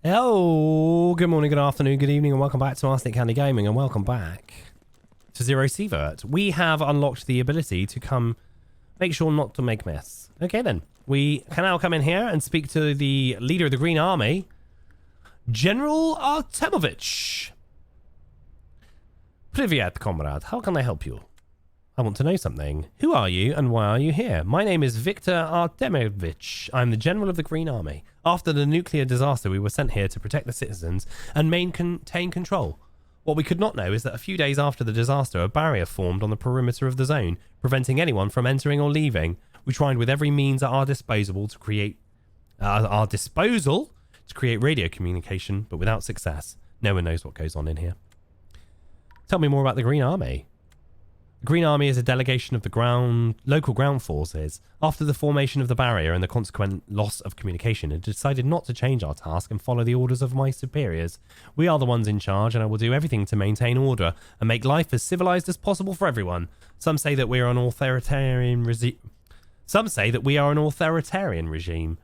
Hello, good morning, good afternoon, good evening, and welcome back to Arsenic Candy Gaming, and welcome back to Zero Sievert. We have unlocked the ability to come make sure not to make mess. Okay then, we can now come in here and speak to the leader of the Green Army, General Artemovich. Privyet, comrade. How can I help you? I want to know something. Who are you and why are you here? My name is Viktor Artemovich. I'm the General of the Green Army. After the nuclear disaster, we were sent here to protect the citizens and maintain control. What we could not know is that a few days after the disaster, a barrier formed on the perimeter of the zone, preventing anyone from entering or leaving. We tried with every means at our disposal to create radio communication, but without success. No one knows what goes on in here. Tell me more about the Green Army. The Green Army is a delegation of the local ground forces. After the formation of the barrier and the consequent loss of communication, it decided not to change our task and follow the orders of my superiors. We are the ones in charge, and I will do everything to maintain order and make life as civilized as possible for everyone. Some say that we are an authoritarian regime.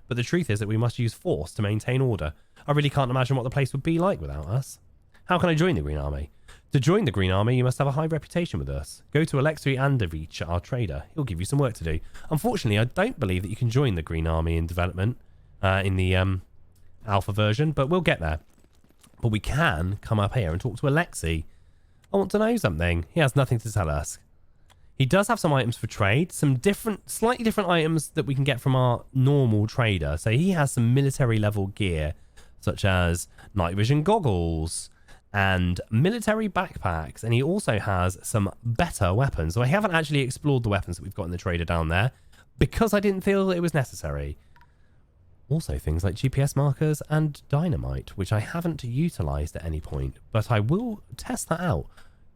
But the truth is that we must use force to maintain order. I really can't imagine what the place would be like without us. How can I join the Green Army? To join the Green Army, you must have a high reputation with us. Go to Alexei Andovich, our trader. He'll give you some work to do. Unfortunately, I don't believe that you can join the Green Army in development in the alpha version, but we'll get there. But we can come up here and talk to Alexei. I want to know something. He has nothing to tell us. He does have some items for trade, some slightly different items that we can get from our normal trader. So he has some military level gear, such as night vision goggles and military backpacks, and he also has some better weapons. So I haven't actually explored the weapons that we've got in the trader down there because I didn't feel it was necessary. Also things like GPS markers and dynamite, which I haven't utilized at any point, but I will test that out.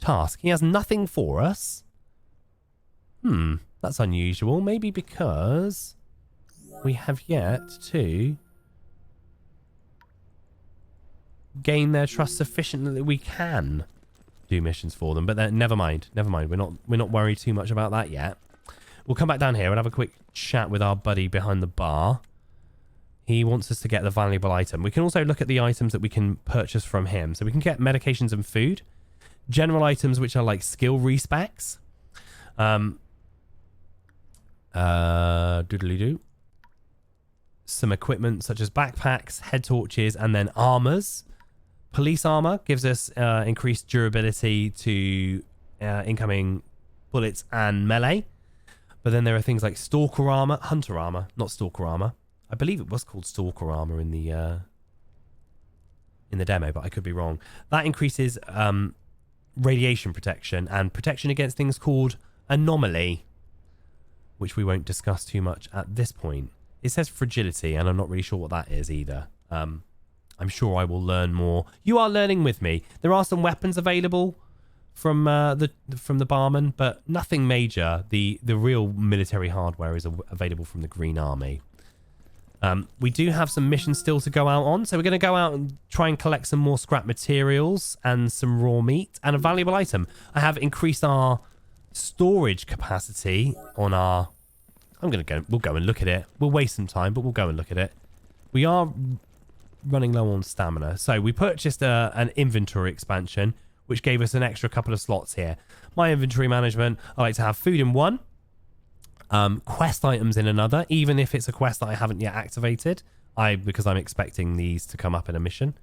Task. He has nothing for us. That's unusual. Maybe because we have yet to gain their trust sufficiently that we can do missions for them. But then, never mind. We're not worried too much about that yet. We'll come back down here and have a quick chat with our buddy behind the bar. He wants us to get the valuable item. We can also look at the items that we can purchase from him. So we can get medications and food, general items which are like skill respecs, doodly-doo, some equipment such as backpacks, head torches, and then armors. Police armor gives us increased durability to incoming bullets and melee. But then there are things like stalker armor, hunter armor, not stalker armor. I believe it was called stalker armor in the demo, but I could be wrong. That increases radiation protection and protection against things called anomaly, which we won't discuss too much at this point. It says fragility, and I'm not really sure what that is either. I'm sure I will learn more. You are learning with me. There are some weapons available from the barman, but nothing major. The real military hardware is available from the Green Army. We do have some missions still to go out on, so we're going to go out and try and collect some more scrap materials and some raw meat and a valuable item. I have increased our storage capacity on our... we'll go and look at it. We'll waste some time, but we'll go and look at it. We are running low on stamina. So we purchased an inventory expansion, which gave us an extra couple of slots here. My inventory management, I like to have food in one, quest items in another, even if it's a quest that I haven't yet activated, because I'm expecting these to come up in a mission.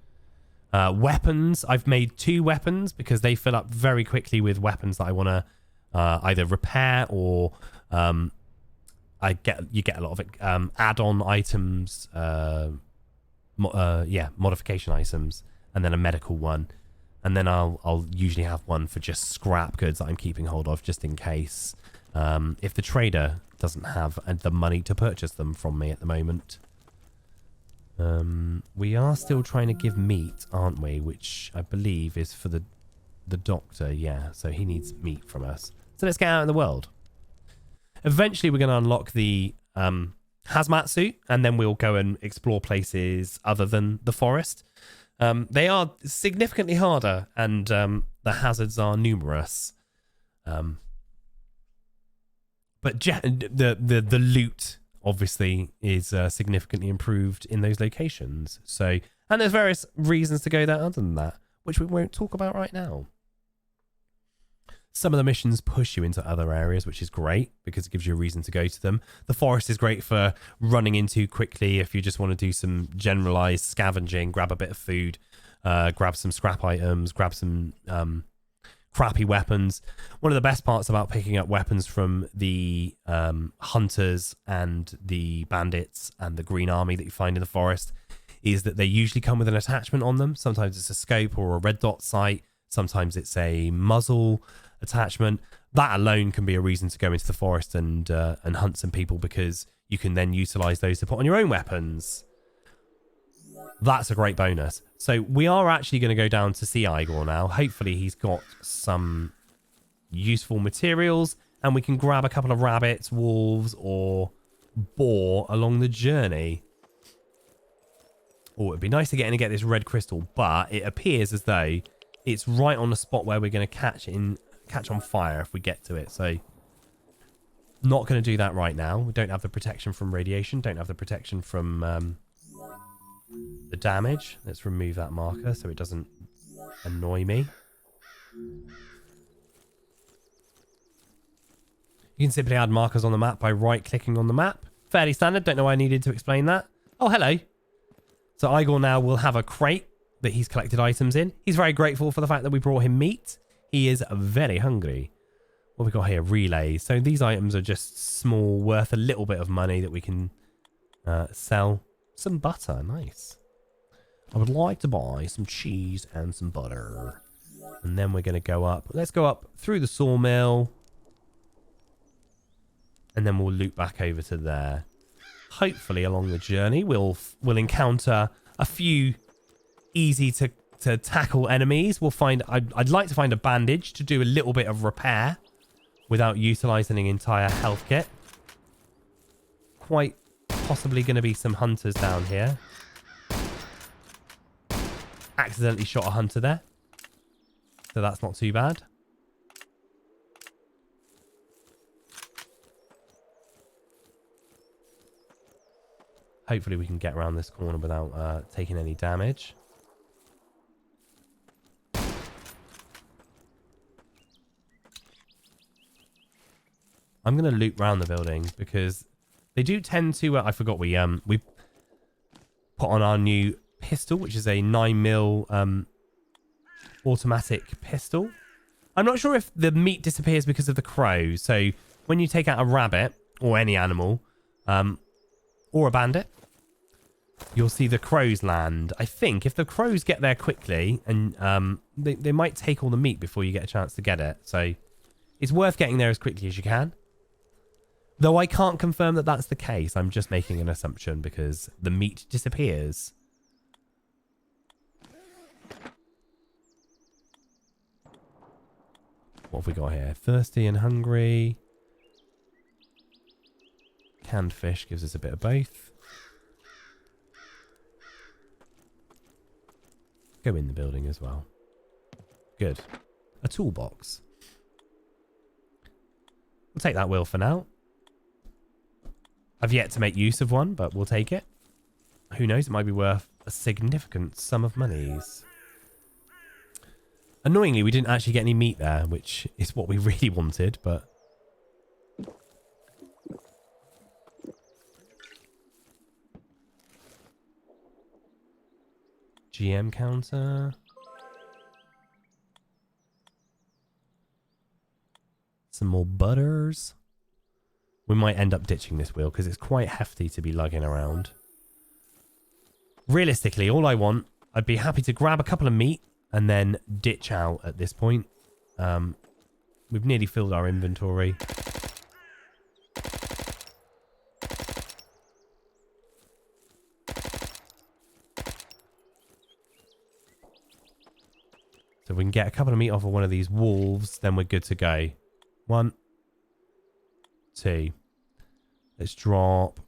Weapons, I've made 2 weapons because they fill up very quickly with weapons that I want to either repair or you get a lot of add-on items, modification items, and then a medical one, and then I'll usually have one for just scrap goods that I'm keeping hold of just in case if the trader doesn't have the money to purchase them from me at the moment. We are still trying to give meat, aren't we? Which I believe is for the doctor. Yeah, so he needs meat from us. So let's get out in the world. Eventually, we're going to unlock the hazmat suit, and then we'll go and explore places other than the forest. They are significantly harder, and the hazards are numerous. But the loot obviously is significantly improved in those locations. So And there's various reasons to go there other than that, which we won't talk about right now. Some of the missions push you into other areas, which is great because it gives you a reason to go to them. The forest is great for running into quickly if you just want to do some generalized scavenging, grab a bit of food, grab some scrap items, grab some crappy weapons. One of the best parts about picking up weapons from the hunters and the bandits and the green army that you find in the forest is that they usually come with an attachment on them. Sometimes it's a scope or a red dot sight. Sometimes it's a muzzle attachment. That alone can be a reason to go into the forest and hunt some people because you can then utilize those to put on your own weapons. That's a great bonus. So we are actually going to go down to see Igor now. Hopefully he's got some useful materials and we can grab a couple of rabbits, wolves, or boar along the journey. Oh, it'd be nice to get in and get this red crystal, but it appears as though it's right on the spot where we're going to catch on fire if we get to it. So not going to do that right now. We don't have the protection from radiation, don't have the protection from the damage. Let's remove that marker so it doesn't annoy me. You can simply add markers on the map by right-clicking on the map. Fairly standard. Don't know why I needed to explain that. Oh, hello. So Igor now will have a crate that he's collected items in. He's very grateful for the fact that we brought him meat. He is very hungry. What have we got here? Relays. So these items are just small, worth a little bit of money that we can sell. Some butter. Nice. I would like to buy some cheese and some butter. And then we're going to go up. Let's go up through the sawmill. And then we'll loop back over to there. Hopefully along the journey we'll encounter a few easy to tackle enemies. We'll find I'd like to find a bandage to do a little bit of repair without utilizing an entire health kit. Quite possibly going to be some hunters down here. Accidentally shot a hunter there, so that's not too bad. Hopefully we can get around this corner without taking any damage. I'm going to loop around the building because they do tend to... I forgot we put on our new pistol, which is a 9mm automatic pistol. I'm not sure if the meat disappears because of the crows. So when you take out a rabbit or any animal or a bandit, you'll see the crows land. I think if the crows get there quickly and they might take all the meat before you get a chance to get it. So it's worth getting there as quickly as you can. Though I can't confirm that that's the case. I'm just making an assumption because the meat disappears. What have we got here? Thirsty and hungry. Canned fish gives us a bit of both. Go in the building as well. Good. A toolbox. We'll take that wheel for now. I've yet to make use of one, but we'll take it. Who knows? It might be worth a significant sum of monies. Annoyingly, we didn't actually get any meat there, which is what we really wanted, but... GM counter. Some more butters. We might end up ditching this wheel because it's quite hefty to be lugging around. Realistically, all I want, I'd be happy to grab a couple of meat and then ditch out at this point. We've nearly filled our inventory. So if we can get a couple of meat off of one of these wolves, then we're good to go. 1, 2. Let's drop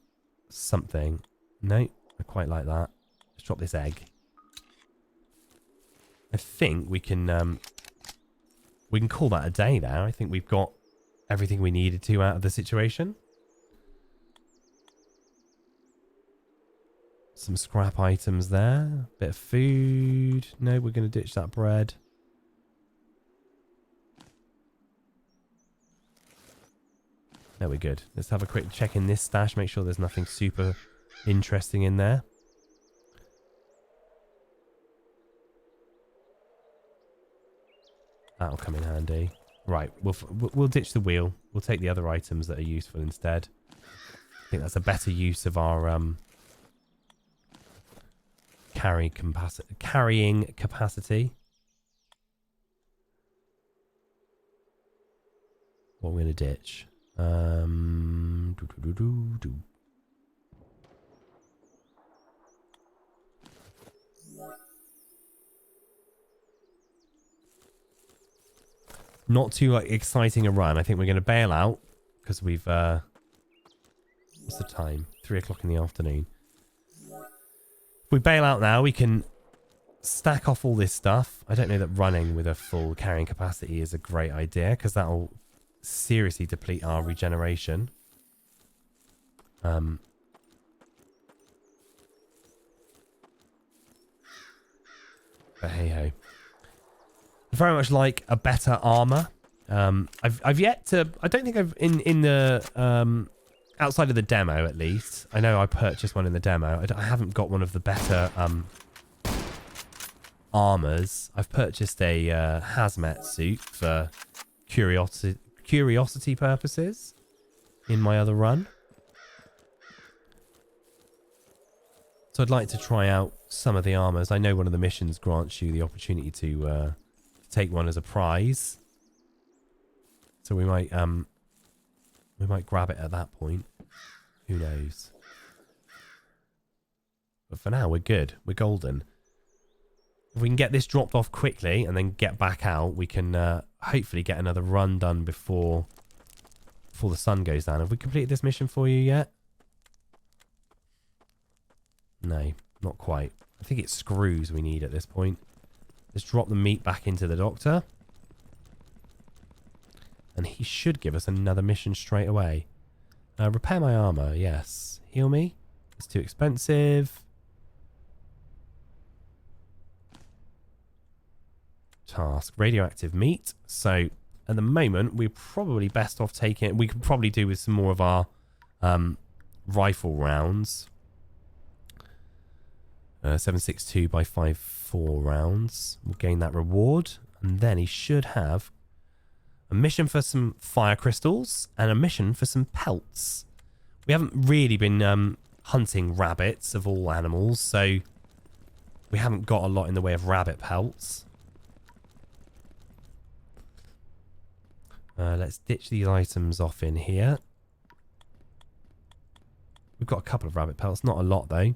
something. No, I quite like that. Let's drop this egg. I think we can call that a day there. I think we've got everything we needed to out of the situation. Some scrap items there. Bit of food. No, we're going to ditch that bread. There we're good. Let's have a quick check in this stash. Make sure there's nothing super interesting in there. That'll come in handy. Right, we'll ditch the wheel. We'll take the other items that are useful instead. I think that's a better use of our carrying capacity. What we're going to ditch. Not too exciting a run. I think we're going to bail out because we've what's the time? 3 o'clock in the afternoon. If we bail out now, we can stack off all this stuff. I don't know that running with a full carrying capacity is a great idea because that'll seriously deplete our regeneration. But hey ho. Very much like a better armor. I've yet to. I don't think I've in the outside of the demo at least. I know I purchased one in the demo. I haven't got one of the better armors. I've purchased a hazmat suit for curiosity purposes in my other run. So I'd like to try out some of the armors. I know one of the missions grants you the opportunity to take one as a prize. So we might grab it at that point. Who knows? But for now, we're good. We're golden. If we can get this dropped off quickly and then get back out, we can hopefully get another run done before the sun goes down. Have we completed this mission for you yet? No, not quite. I think it's screws we need at this point. Let's drop the meat back into the doctor. And he should give us another mission straight away. Repair my armor, yes. Heal me. It's too expensive. Task. Radioactive meat. So, at the moment, we're probably best off taking... We could probably do with some more of our rifle rounds. 7.62 by 5.4 rounds. We'll gain that reward. And then he should have a mission for some fire crystals and a mission for some pelts. We haven't really been hunting rabbits of all animals, so we haven't got a lot in the way of rabbit pelts. Let's ditch these items off in here. We've got a couple of rabbit pelts, not a lot though.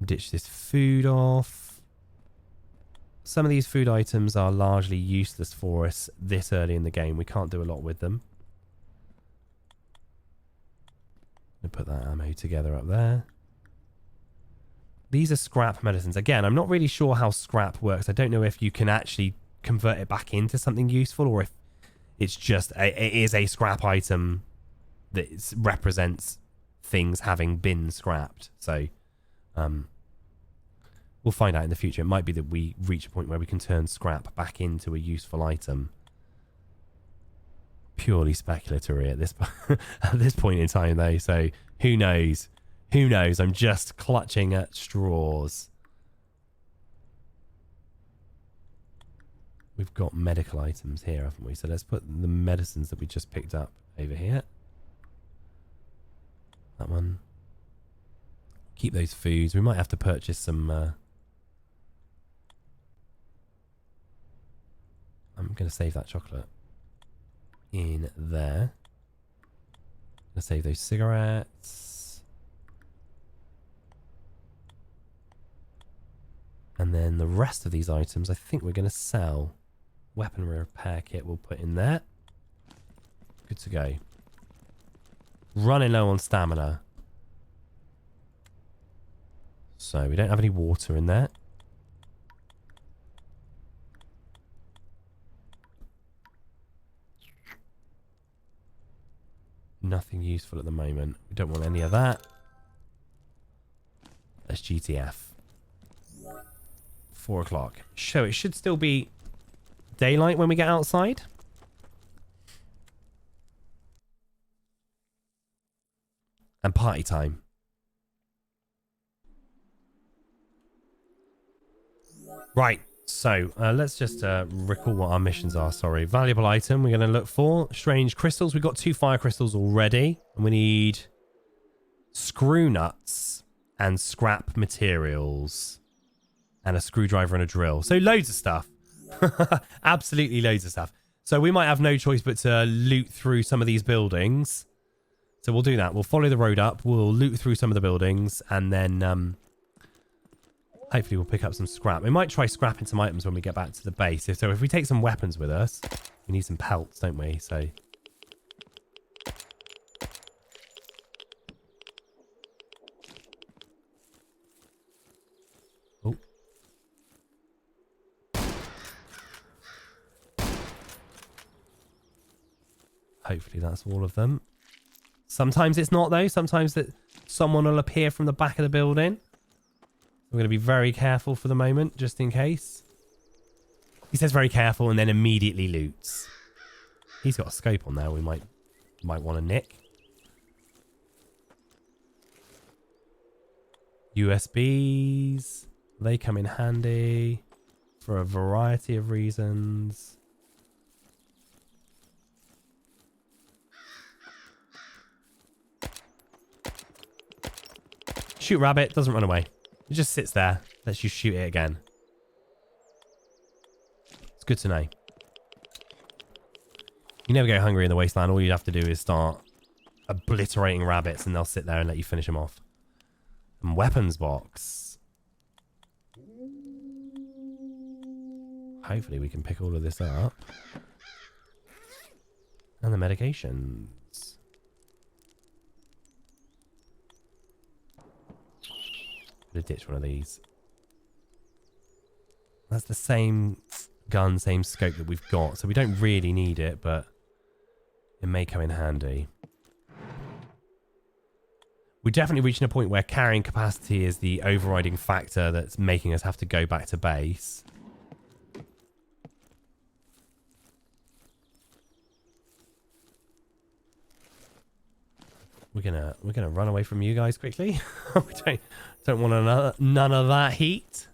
Ditch this food off. Some of these food items are largely useless for us this early in the game. We can't do a lot with them. I'm going to put that ammo together up there. These are scrap medicines. Again, I'm not really sure how scrap works. I don't know if you can actually convert it back into something useful or if it's just it is a scrap item that represents things having been scrapped. So we'll find out in the future. It might be that we reach a point where we can turn scrap back into a useful item. Purely speculatory at this point in time, though. So who knows? Who knows? I'm just clutching at straws. We've got medical items here, haven't we? So let's put the medicines that we just picked up over here. That one. Keep those foods. We might have to purchase some... I'm going to save that chocolate in there. I'm going to save those cigarettes. And then the rest of these items I think we're going to sell. Weaponry repair kit we'll put in there. Good to go. Running low on stamina. So we don't have any water in there. Nothing useful at the moment. We don't want any of that. That's GTF. 4 o'clock. So it should still be daylight when we get outside. And party time. Right. So let's just recall what our missions are. Sorry. Valuable item we're going to look for. Strange crystals. We've got 2 fire crystals already. And we need screw nuts and scrap materials. And a screwdriver and a drill. So loads of stuff. Absolutely loads of stuff. So we might have no choice but to loot through some of these buildings. So we'll do that. We'll follow the road up. We'll loot through some of the buildings. And then hopefully we'll pick up some scrap. We might try scrapping some items when we get back to the base. So if we take some weapons with us, we need some pelts, don't we? So oh. Hopefully that's all of them. Sometimes it's not though. Sometimes that someone will appear from the back of the building. We're going to be very careful for the moment, just in case. He says very careful and then immediately loots. He's got a scope on there we might want to nick. USBs. They come in handy for a variety of reasons. Shoot rabbit, doesn't run away. It just sits there, lets you shoot it again. It's good to know. You never go hungry in the wasteland. All you have to do is start obliterating rabbits and they'll sit there and let you finish them off. And weapons box. Hopefully we can pick all of this up. And the medications. Could have ditched one of these. That's the same gun, same scope that we've got, so we don't really need it, but it may come in handy. We're definitely reaching a point where carrying capacity is the overriding factor that's making us have to go back to base. We're gonna run away from you guys quickly. We don't want none of that heat.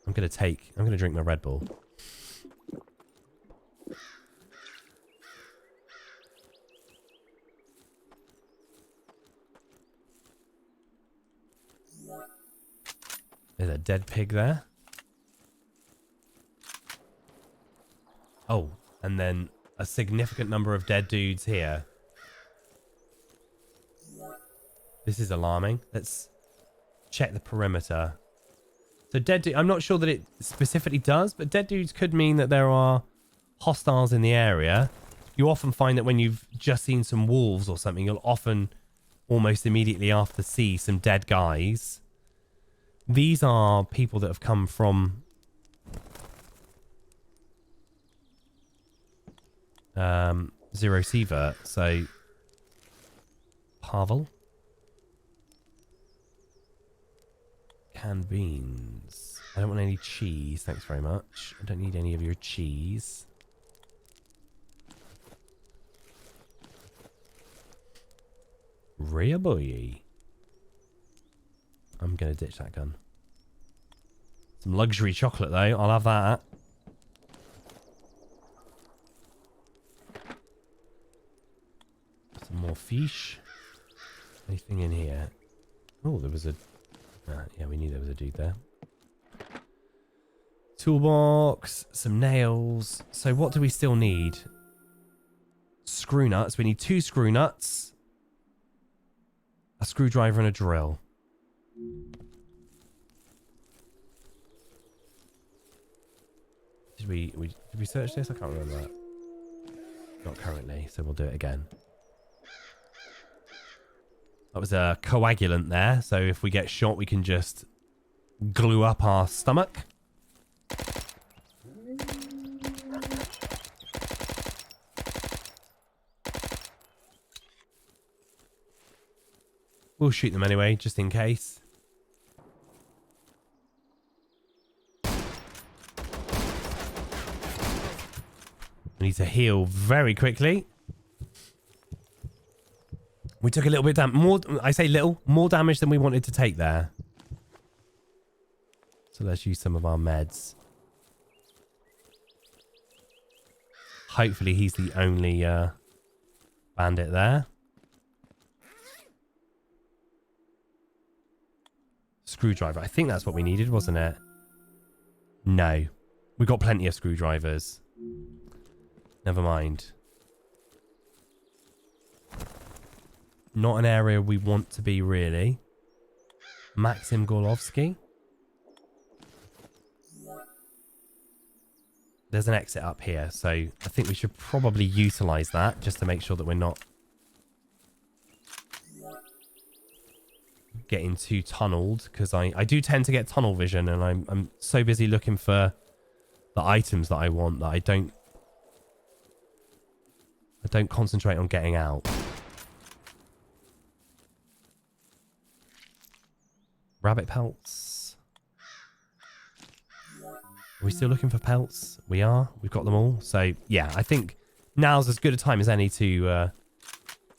I'm gonna drink my Red Bull. There's a dead pig there. Oh, and then a significant number of dead dudes here. This is alarming. Let's check the perimeter. So dead dude, I'm not sure that it specifically does, but dead dudes could mean that there are hostiles in the area. You often find that when you've just seen some wolves or something, you'll often almost immediately after see some dead guys. These are people that have come from Zero Sievert. So Pavel. Canned beans. I don't want any cheese. Thanks very much. I don't need any of your cheese. Rhea boy. I'm going to ditch that gun. Some luxury chocolate though. I'll have that. Some more fish. Anything in here? Oh, there was a... yeah, we knew there was a dude there. Toolbox, some nails. So what do we still need? Screw nuts. We need 2 screw nuts, a screwdriver and a drill. Did we search this? I can't remember that. Not currently, so we'll do it again. That was a coagulant there, so if we get shot, we can just glue up our stomach. We'll shoot them anyway, just in case. We need to heal very quickly. We took a little bit more. I say little, more damage than we wanted to take there. So let's use some of our meds. Hopefully he's the only bandit there. Screwdriver. I think that's what we needed, wasn't it? No. We got plenty of screwdrivers. Never mind. Not an area we want to be, really. Maxim Gorlovsky. There's an exit up here, so I think we should probably utilize that just to make sure that we're not getting too tunneled, because I do tend to get tunnel vision, and I'm so busy looking for the items that I want that I don't concentrate on getting out. Rabbit pelts. Are we still looking for pelts? We are. We've got them all. So yeah, I think now's as good a time as any to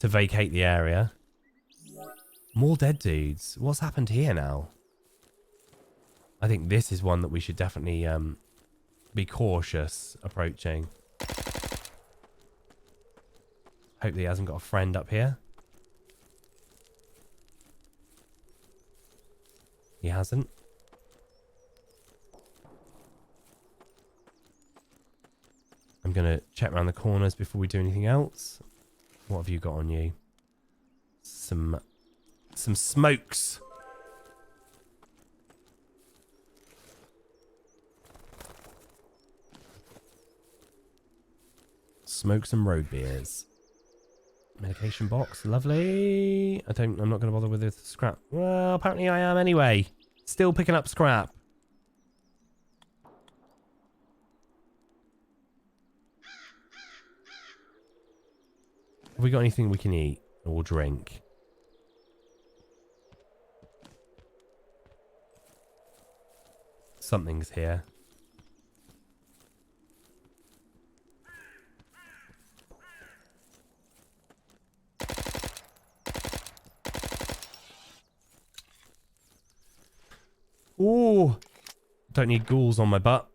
vacate the area. More dead dudes. What's happened here now? I think this is one that we should definitely be cautious approaching. Hope he hasn't got a friend up here. He hasn't. I'm going to check around the corners before we do anything else. What have you got on you? Some smokes. Smoke some road beers. Medication box, lovely. I'm not going to bother with the scrap. Well, apparently I am anyway. Still picking up scrap. Have we got anything we can eat or drink? Something's here. Ooh. Don't need ghouls on my butt.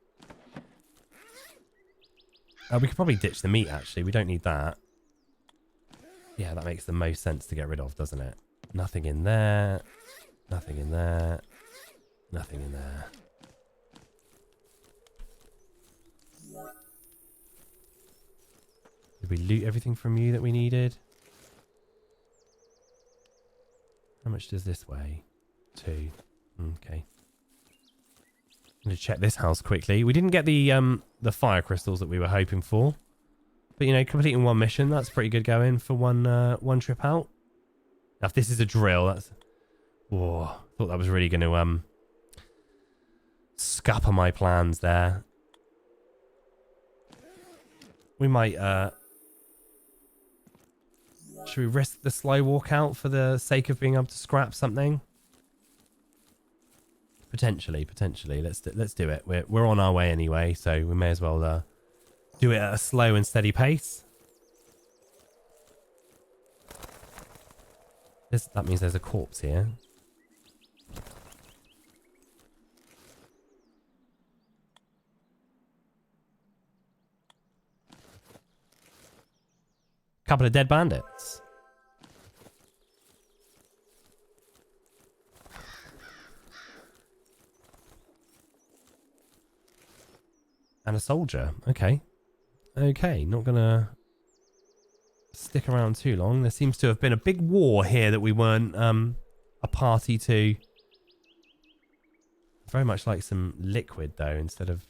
We could probably ditch the meat, actually. We don't need that. Yeah, that makes the most sense to get rid of, doesn't it? Nothing in there. Nothing in there. Nothing in there. Did we loot everything from you that we needed? How much does this weigh? 2. Okay. I'm going to check this house quickly. We didn't get the fire crystals that we were hoping for. But, you know, completing one mission, that's pretty good going for one trip out. Now, if this is a drill, that's... Whoa. Thought that was really going to scupper my plans there. We might... Should we risk the slow walk out for the sake of being able to scrap something? Potentially. Let's do it. We're on our way anyway, so we may as well do it at a slow and steady pace. That means there's a corpse here. Couple of dead bandits. And a soldier. Okay. Okay, not gonna stick around too long. There seems to have been a big war here that we weren't a party to. Very much like some liquid, though, instead of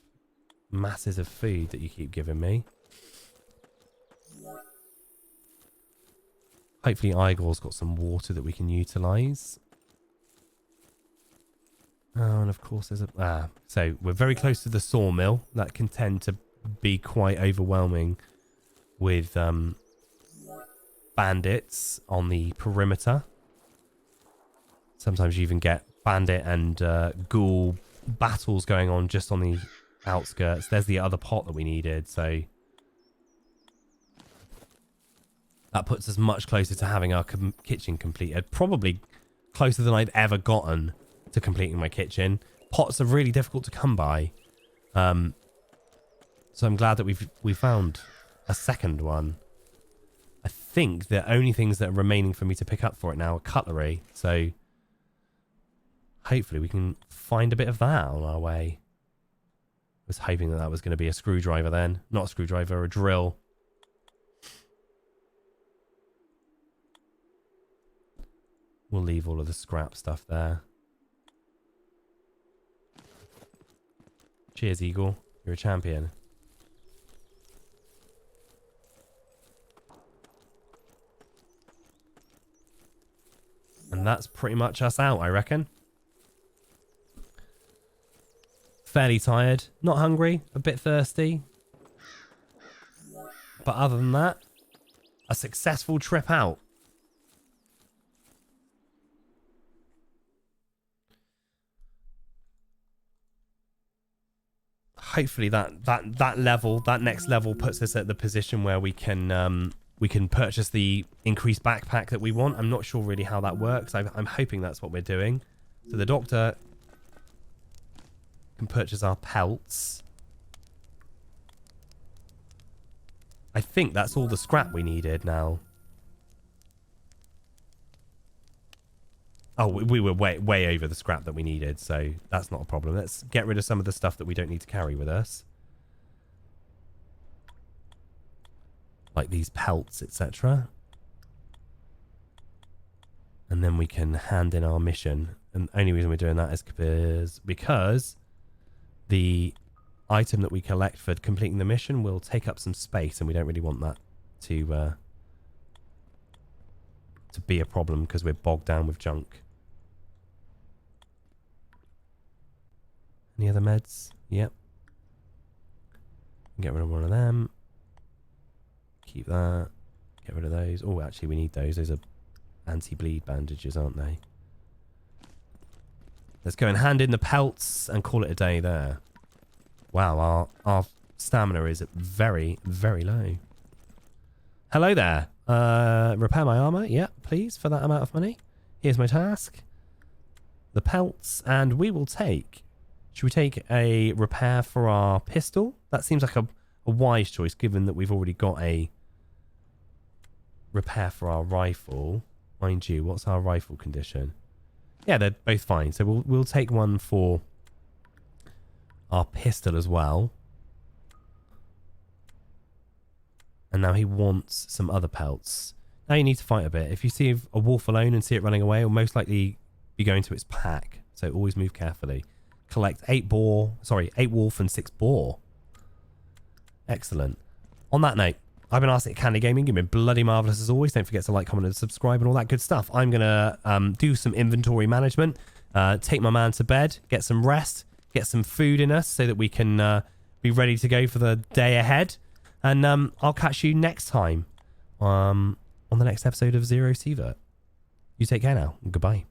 masses of food that you keep giving me. Hopefully Igor's got some water that we can utilise. Oh, and of course there's a... so we're very close to the sawmill. That can tend to be quite overwhelming with bandits on the perimeter. Sometimes you even get bandit and ghoul battles going on just on the outskirts. There's the other pot that we needed, so that puts us much closer to having our kitchen completed. Probably closer than I've ever gotten to completing my kitchen. Pots are really difficult to come by. So I'm glad that we found a second one. I think the only things that are remaining for me to pick up for it now are cutlery. So hopefully we can find a bit of that on our way. I was hoping that that was going to be a screwdriver then. Not a screwdriver, a drill. We'll leave all of the scrap stuff there. Cheers, Eagle. You're a champion. And that's pretty much us out, I reckon. Fairly tired. Not hungry. A bit thirsty. But other than that, a successful trip out. Hopefully that next level puts us at the position where we can purchase the increased backpack that we want. I'm not sure really how that works. I'm hoping that's what we're doing. So the doctor can purchase our pelts. I think that's all the scrap we needed now. Oh, we were way over the scrap that we needed, so that's not a problem. Let's get rid of some of the stuff that we don't need to carry with us. Like these pelts, etc. And then we can hand in our mission. And the only reason we're doing that is because the item that we collect for completing the mission will take up some space, and we don't really want that to be a problem because we're bogged down with junk. Any other meds? Yep. Get rid of one of them. Keep that. Get rid of those. Oh, actually, we need those. Those are anti-bleed bandages, aren't they? Let's go and hand in the pelts and call it a day there. Wow, our stamina is very, very low. Hello there. Repair my armor. Yeah, please, for that amount of money. Here's my task. The pelts, and we will take... Should we take a repair for our pistol? That seems like a wise choice, given that we've already got a repair for our rifle. Mind you, what's our rifle condition? Yeah, they're both fine. So we'll take one for our pistol as well. And now he wants some other pelts. Now you need to fight a bit. If you see a wolf alone and see it running away, it'll most likely be going to its pack. So always move carefully. Collect 8 wolf and 6 boar. Excellent. On that note, I've been Arsenic Candy Gaming. You've been bloody marvellous as always. Don't forget to like, comment, and subscribe and all that good stuff. I'm going to do some inventory management, take my man to bed, get some rest, get some food in us so that we can be ready to go for the day ahead. And I'll catch you next time on the next episode of Zero Sievert. You take care now. Goodbye.